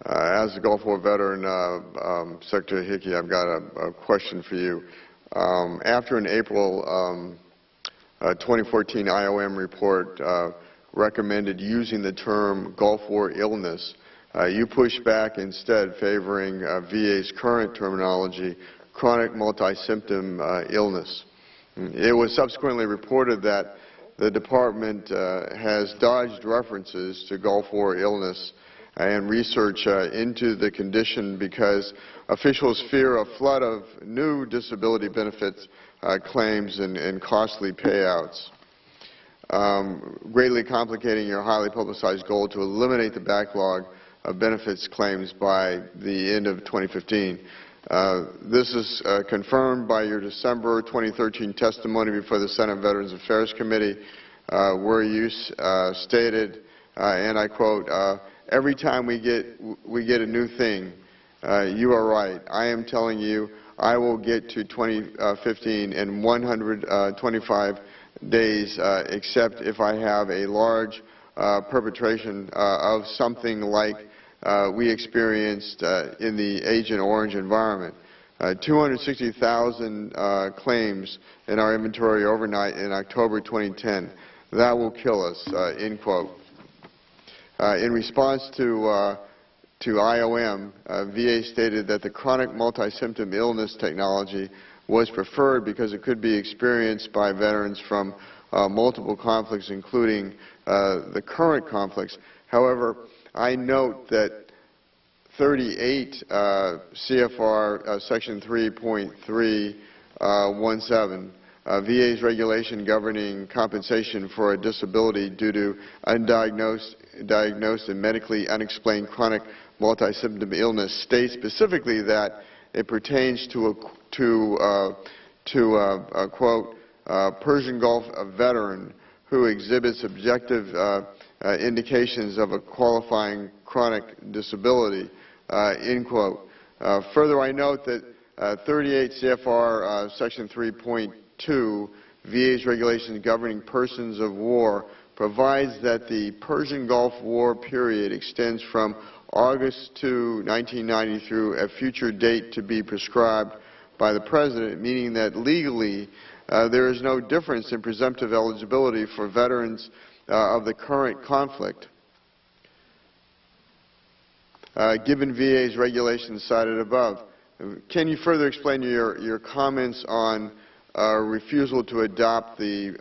As a Gulf War veteran, Secretary Hickey, I've got a question for you. After an April 2014 IOM report recommended using the term Gulf War illness, you pushed back instead, favoring VA's current terminology, chronic multi-symptom illness. It was subsequently reported that the Department has dodged references to Gulf War illness and research into the condition because officials fear a flood of new disability benefits claims and costly payouts, greatly complicating your highly publicized goal to eliminate the backlog of benefits claims by the end of 2015. This is confirmed by your December 2013 testimony before the Senate Veterans Affairs Committee, where you stated, and I quote, "Every time we get a new thing, you are right. I am telling you, I will get to 2015 in 125 days, except if I have a large perpetration of something like we experienced in the Agent Orange environment. 260,000 claims in our inventory overnight in October 2010. That will kill us," end quote. In response to IOM, VA stated that the chronic multi-symptom illness technology was preferred because it could be experienced by veterans from multiple conflicts, including the current conflicts. However, I note that 38 CFR Section 3.317, VA's regulation governing compensation for a disability due to undiagnosed and medically unexplained chronic multi-symptom illness, states specifically that it pertains to a quote, Persian Gulf veteran who exhibits objective indications of a qualifying chronic disability, end quote. Further, I note that 38 CFR Section 3.2, VA's regulations governing persons of war, provides that the Persian Gulf War period extends from August 2, 1990 through a future date to be prescribed by the President, meaning that legally there is no difference in presumptive eligibility for veterans of the current conflict, given VA's regulations cited above. Can you further explain your comments on refusal to adopt the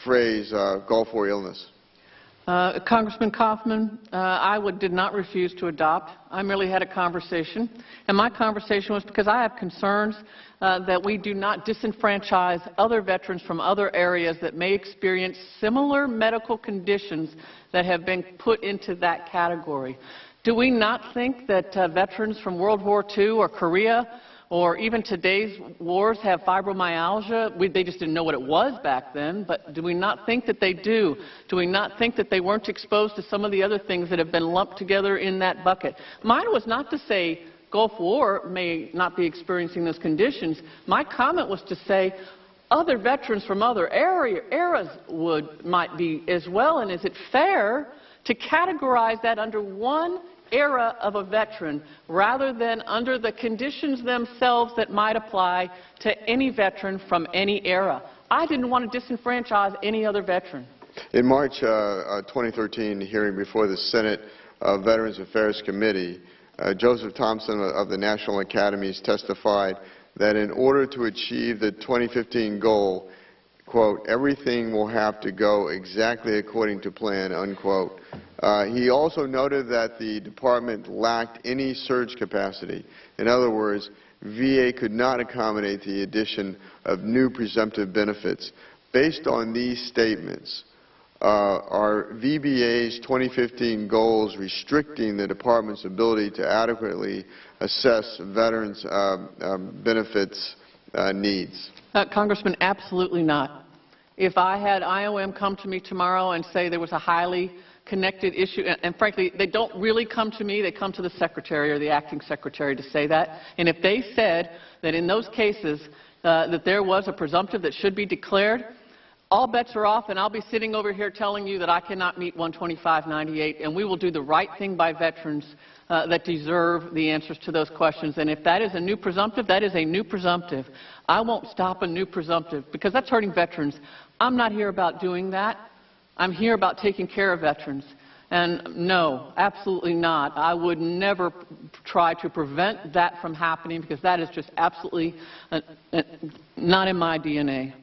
phrase Gulf War illness? Congressman Coffman, I did not refuse to adopt. I merely had a conversation, and my conversation was because I have concerns that we do not disenfranchise other veterans from other areas that may experience similar medical conditions that have been put into that category. Do we not think that veterans from World War II or Korea or even today's wars have fibromyalgia? They just didn't know what it was back then, but do we not think that they do? Do we not think that they weren't exposed to some of the other things that have been lumped together in that bucket? Mine was not to say Gulf War may not be experiencing those conditions. My comment was to say other veterans from other eras might be as well, and is it fair to categorize that under one era of a veteran rather than under the conditions themselves that might apply to any veteran from any era? I didn't want to disenfranchise any other veteran. In March 2013 hearing before the Senate Veterans Affairs Committee, Joseph Thompson of the National Academies testified that in order to achieve the 2015 goal, quote, everything will have to go exactly according to plan, unquote. He also noted that the Department lacked any surge capacity. In other words, VA could not accommodate the addition of new presumptive benefits. Based on these statements, are VBA's 2015 goals restricting the Department's ability to adequately assess veterans' benefits needs? Congressman, absolutely not. If I had IOM come to me tomorrow and say there was a highly connected issue, and frankly, they don't really come to me, they come to the Secretary or the Acting Secretary to say that, and if they said that in those cases that there was a presumptive that should be declared, all bets are off, and I'll be sitting over here telling you that I cannot meet 125.98, and we will do the right thing by veterans that deserve the answers to those questions. And if that is a new presumptive, that is a new presumptive. I won't stop a new presumptive because that's hurting veterans. I'm not here about doing that. I'm here about taking care of veterans. And no, absolutely not. I would never try to prevent that from happening because that is just absolutely not in my DNA.